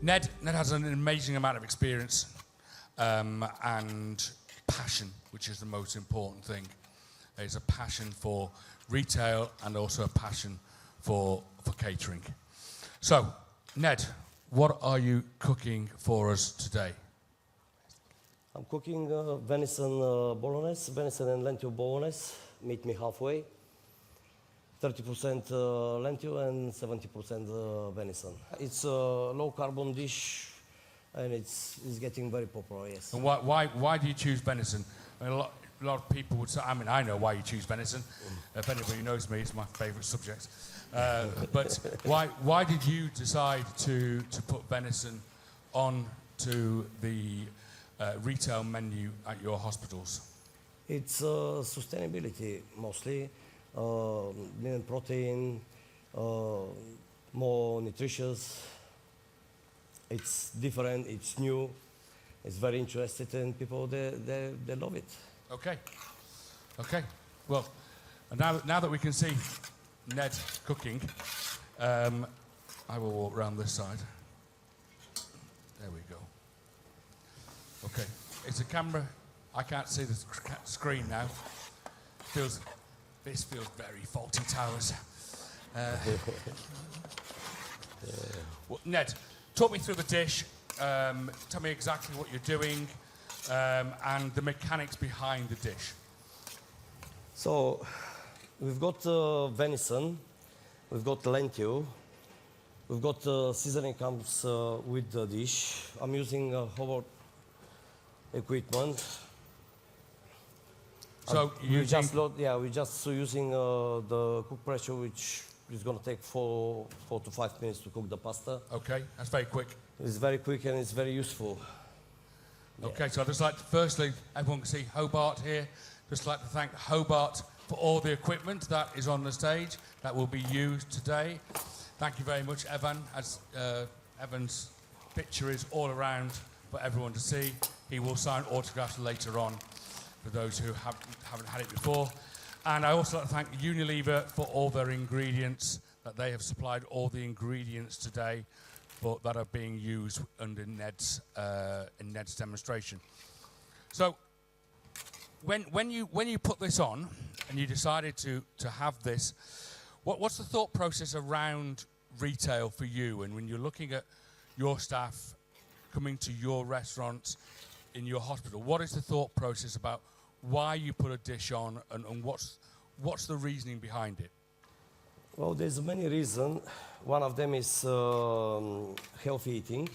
Ned has an amazing amount of experience and passion, which is the most important thing. There's a passion for retail and also a passion for catering. So, Ned, what are you cooking for us today? I'm cooking venison bolognese, venison and lentil bolognese. Meet me halfway. 30% lentil and 70% venison. It's a low-carbon dish, and it's getting very popular. Yes. And why do you choose venison? I mean, a lot of people would say. I mean, I know why you choose venison. If anybody knows me, it's my favourite subject. But why did you decide to put venison on to the retail menu at your hospitals? It's sustainability mostly. Lean protein, more nutritious. It's different, it's new, it's very interesting, and people, they love it. Okay. Well, now that we can see Ned cooking, I will walk around this side. There we go. Okay, it's a camera. I can't see the screen now. This feels very Faulty Towers. Well, Ned, talk me through the dish. Tell me exactly what you're doing and the mechanics behind the dish. So, we've got venison, we've got lentil, we've got seasoning comes with the dish. I'm using Hobart equipment. So we're just using the cook pressure, which is going to take 4 to 5 minutes to cook the pasta. Okay, that's very quick. It's very quick and it's very useful. Okay, so I'd just like to, firstly, everyone can see Hobart here. Just like to thank Hobart for all the equipment that is on the stage that will be used today. Thank you very much, Evan. As Evan's picture is all around for everyone to see. He will sign autographs later on for those who haven't had it before. And I also like to thank Unilever for all their ingredients, that they have supplied all the ingredients today that are being used under Ned's demonstration. So when you put this on and you decided to have this, what's the thought process around retail for you? And when you're looking at your staff coming to your restaurants in your hospital, what is the thought process about why you put a dish on and what's the reasoning behind it? Well, there's many reasons. One of them is healthy eating,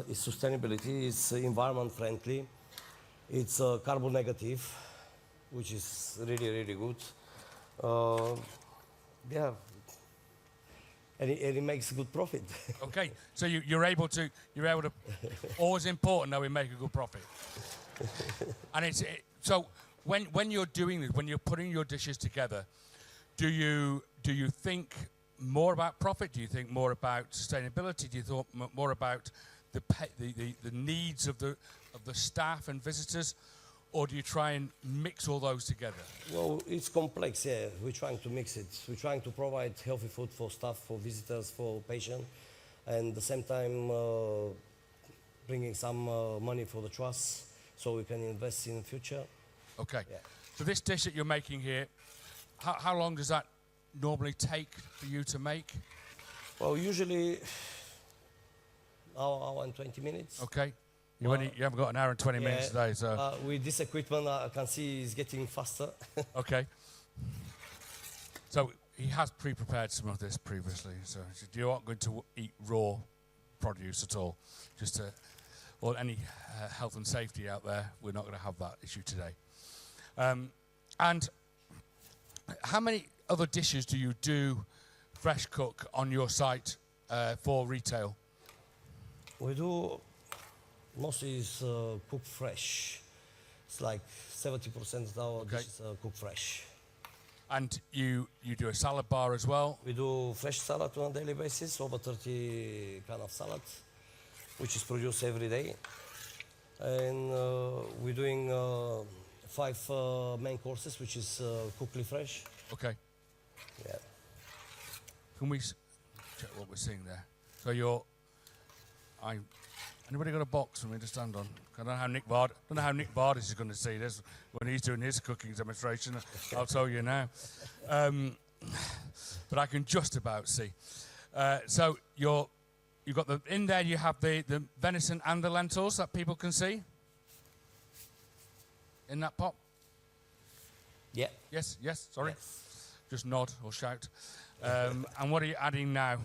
it's sustainability, it's environment friendly, it's carbon negative, which is really, really good. Yeah, and it makes good profit. Okay, so you're able to, always important that we make a good profit. And so when you're doing this, when you're putting your dishes together, do you think more about profit? Do you think more about sustainability? Do you think more about the needs of the staff and visitors, or do you try and mix all those together? Well, it's complex. Yeah, we're trying to mix it. We're trying to provide healthy food for staff, for visitors, for patients, and at the same time bringing some money for the trust, so we can invest in the future. Okay. Yeah. So this dish that you're making here, how long does that normally take for you to make? Well, usually hour and 20 minutes. Okay. You haven't got an hour and 20 minutes today, so... with this equipment, I can see it's getting faster. Okay. So he has pre-prepared some of this previously, so you aren't going to eat raw produce at all. Just to... or any health and safety out there, we're not going to have that issue today. And how many other dishes do you do fresh cook on your site for retail? We do mostly is cooked fresh. It's like 70% of our dishes are cooked fresh. And you do a salad bar as well? We do fresh salad on a daily basis, over 30 kind of salad, which is produced every day. And we're doing 5 main courses, which is cooked fresh. Okay. Yeah. Can we check what we're seeing there? So anybody got a box for me to stand on? I don't know how Nick Vardis is going to see this when he's doing his cooking demonstration. I'll tell you now. But I can just about see. So you've got in there. You have the venison and the lentils that people can see in that pot. Yeah. Yes. Sorry. Yes. Just nod or shout. And what are you adding now?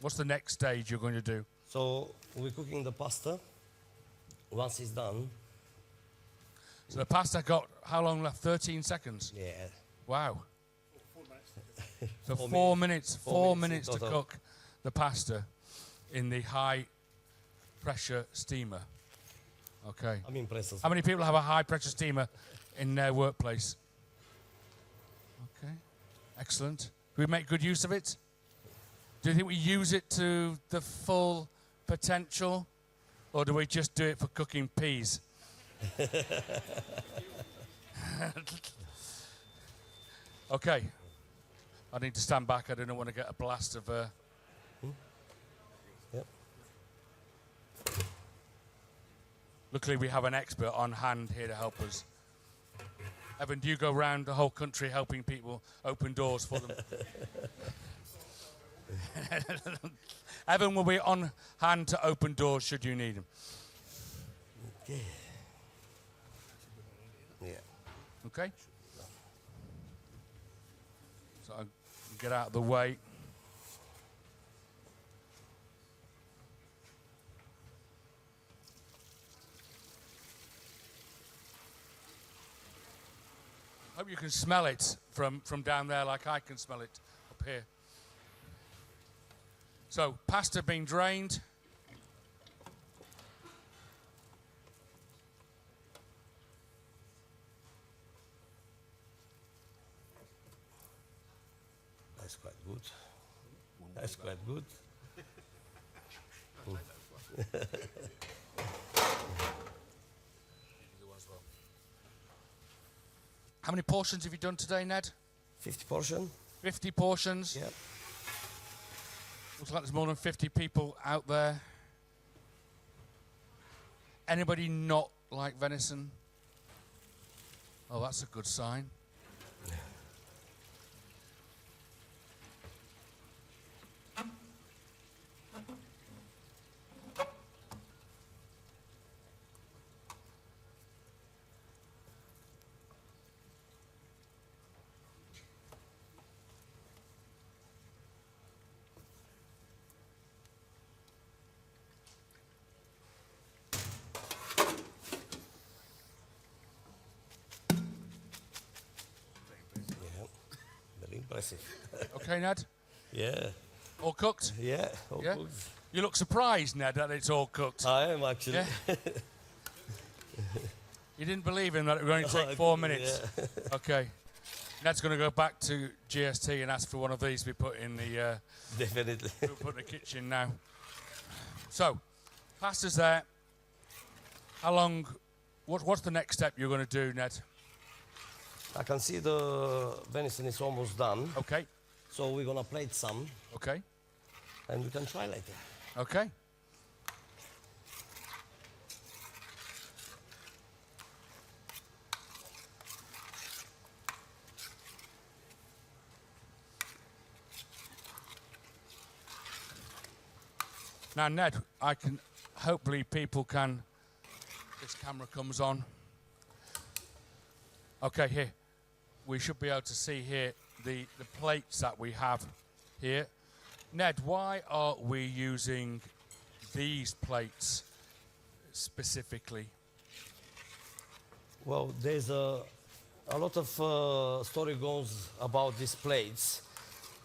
What's the next stage you're going to do? So we're cooking the pasta. Once it's done. So the pasta got how long left? 13 seconds. Yeah. Wow. 4 minutes. So 4 4 minutes. 4 minutes to total. cook the pasta in the high pressure steamer. Okay. I'm impressed. How many people have a high pressure steamer in their workplace? Okay. Excellent. Do we make good use of it? Do you think we use it to the full potential? Or do we just do it for cooking peas? Okay. I need to stand back. I don't want to get a blast of... Yep. Luckily, we have an expert on hand here to help us. Evan, do you go around the whole country helping people open doors for them? Evan will be on hand to open doors should you need him. Okay. Yeah. Okay? So I'll get out of the way. Hope you can smell it from down there like I can smell it up here. So, pasta being drained. That's quite good. That's quite good. How many portions have you done today, Ned? 50 portion. 50 portions. Yeah. Looks like there's more than 50 people out there. Anybody not like venison? Oh, that's a good sign. Impressive. Okay, Ned? Yeah. All cooked? Yeah. All Yeah? good. You look surprised, Ned, that it's all cooked. I am actually. Yeah? You didn't believe him that it would only take 4 minutes? Yeah. Okay. Ned's going to go back to GST and ask for one of these to be put in the... Definitely. put in the kitchen now. So, pasta's there. How long... What's the next step you're going to do, Ned? I can see the venison is almost done. Okay. So we're gonna plate some Okay. and we can try later. Okay. Now, Ned, hopefully people can, this camera comes on. Okay, here. We should be able to see here the plates that we have here. Ned, why are we using these plates specifically? Well, there's a lot of story goes about these plates,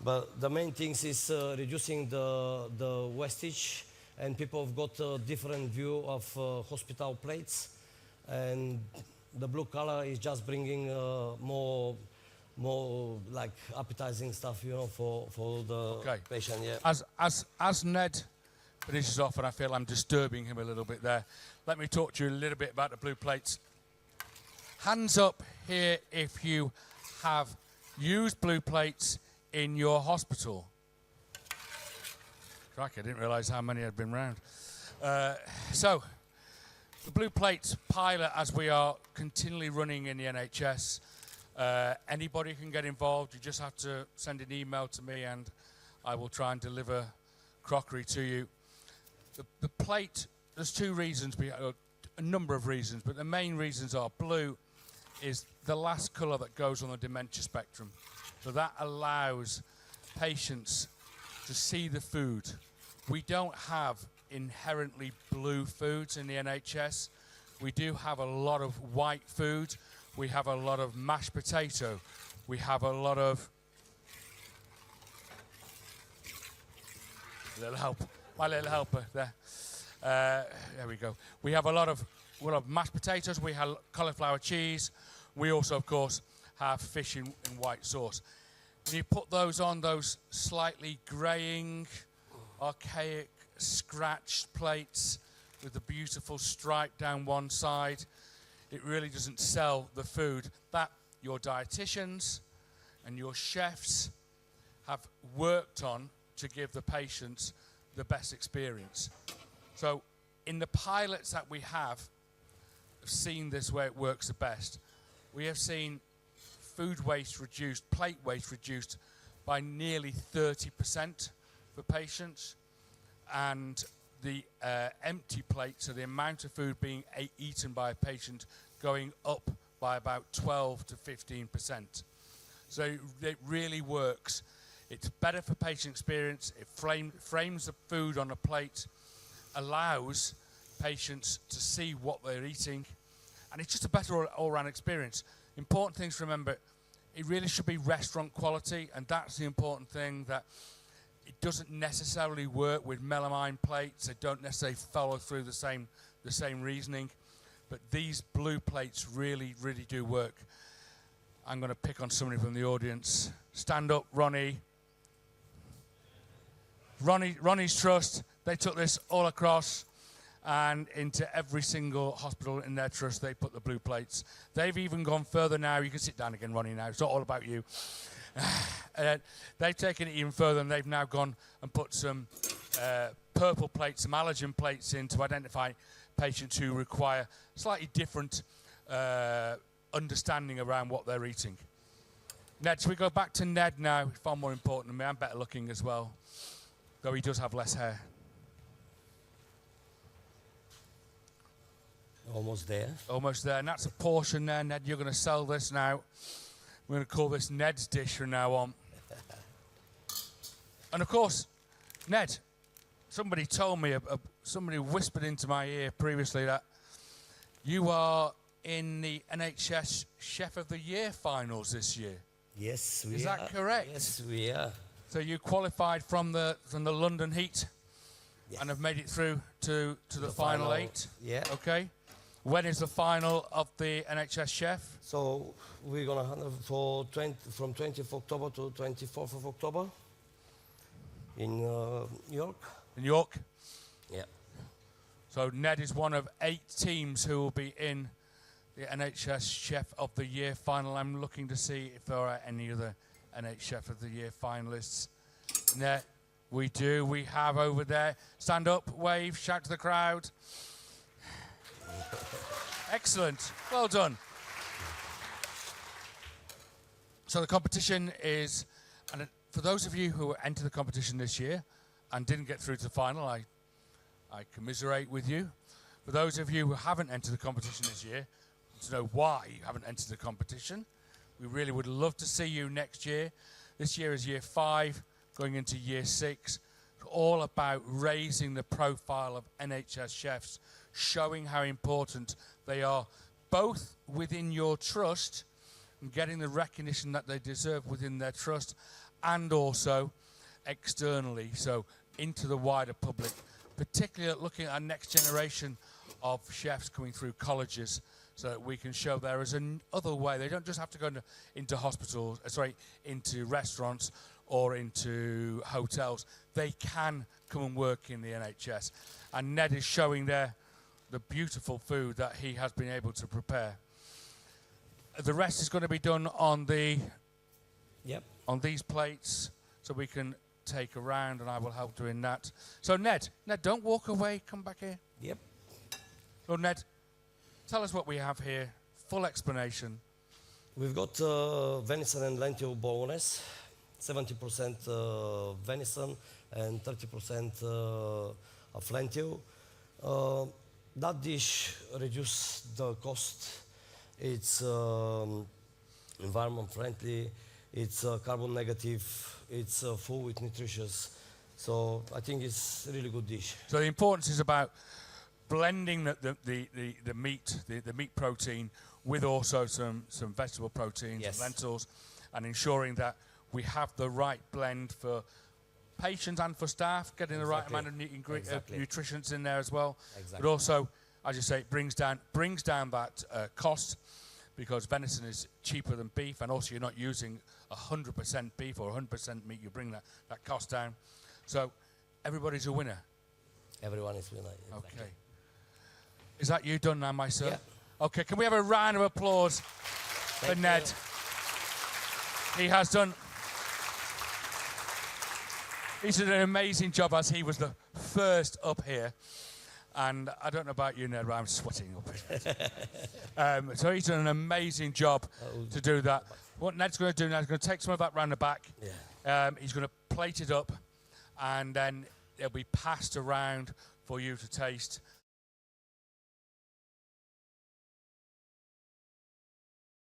but the main thing is reducing the wastage, and people have got a different view of hospital plates, and the blue color is just bringing more like appetizing stuff, you know, for the patient. Yeah. As Ned finishes off, and I feel I'm disturbing him a little bit there, let me talk to you a little bit about the blue plates. Hands up here if you have used blue plates in your hospital. Crikey, I didn't realise how many had been round. So, the Blue Plates pilot, as we are continually running in the NHS, anybody can get involved. You just have to send an email to me and I will try and deliver crockery to you. The plate, there's two reasons, a number of reasons, but the main reasons are blue is the last colour that goes on the dementia spectrum. So that allows patients to see the food. We don't have inherently blue foods in the NHS. We do have a lot of white food. We have a lot of mashed potato. We have a lot of my little helper there. There we go. We have a lot of mashed potatoes. We have cauliflower cheese. We also, of course, have fish in white sauce. And you put those on those slightly greying, archaic, scratched plates with the beautiful stripe down one side. It really doesn't sell the food that your dietitians and your chefs have worked on to give the patients the best experience. So in the pilots that we have seen this where it works the best. We have seen food waste reduced, plate waste reduced by nearly 30% for patients, and the empty plate, so the amount of food being eaten by a patient, going up by about 12 to 15%. So it really works. It's better for patient experience. It frames the food on a plate, allows patients to see what they're eating, and it's just a better all-round experience. Important things to remember, it really should be restaurant quality, and that's the important thing, that it doesn't necessarily work with melamine plates. They don't necessarily follow through the same reasoning, but these blue plates really, really do work. I'm going to pick on somebody from the audience. Stand up, Ronnie. Ronnie's Trust, they took this all across, and into every single hospital in their trust, they put the blue plates. They've even gone further now. You can sit down again, Ronnie, now. It's not all about you. They've taken it even further, and they've now gone and put some purple plates, some allergen plates in to identify patients who require slightly different understanding around what they're eating. Ned, shall we go back to Ned now? Far more important than me. I'm better looking as well, though he does have less hair. Almost there. Almost there, and that's a portion there, Ned. You're going to sell this now. We're going to call this Ned's dish from now on. And of course, Ned, somebody told me, somebody whispered into my ear previously that you are in the NHS Chef of the Year finals this year. Yes, we are. Is that correct? Yes, we are. So you qualified from the London Heat, yes, and have made it through to the final 8. Yeah. Okay. When is the final of the NHS Chef? So we're gonna have from 20th of October to 24th of October in York. In York. Yeah. So Ned is one of 8 teams who will be in the NHS Chef of the Year final. I'm looking to see if there are any other NHS Chef of the Year finalists. Ned, we do. We have over there. Stand up, wave, shout to the crowd. Excellent. Well done. So the competition is, and for those of you who entered the competition this year and didn't get through to the final, I commiserate with you. For those of you who haven't entered the competition this year, to know why you haven't entered the competition, we really would love to see you next year. This year is year 5, going into year 6. It's all about raising the profile of NHS chefs, showing how important they are, both within your trust and getting the recognition that they deserve within their trust, and also externally, so into the wider public, particularly looking at our next generation of chefs coming through colleges, so that we can show there is another way. They don't just have to go into hospitals, into restaurants or into hotels. They can come and work in the NHS. And Ned is showing there the beautiful food that he has been able to prepare. The rest is going to be done on on these plates, so we can take around, and I will help doing that. So Ned, don't walk away. Come back here. Yep. So Ned, tell us what we have here. Full explanation. We've got venison and lentil bolognese, 70% venison and 30% of lentil. That dish reduces the cost. It's environment friendly, it's carbon negative, it's full with nutritious. So I think it's a really good dish. So the importance is about blending the meat protein with also some vegetable proteins, Yes. lentils, and ensuring that we have the right blend for patients and for staff, getting the right Exactly. amount of Exactly. nutrients in there as well. Exactly. But also, as you say, it brings down that cost, because venison is cheaper than beef, and also you're not using 100% beef or 100% meat. You bring that cost down. So everybody's a winner. Everyone is winner. Exactly. Okay. Is that you done now, my sir? Yeah. Okay, can we have a round of applause for Ned? He has done... He's done an amazing job, as he was the first up here. And I don't know about you, Ned, but I'm sweating up here. So he's done an amazing job to do that. What Ned's going to do now is going to take some of that round the back. Yeah. He's going to plate it up, and then it'll be passed around for you to taste.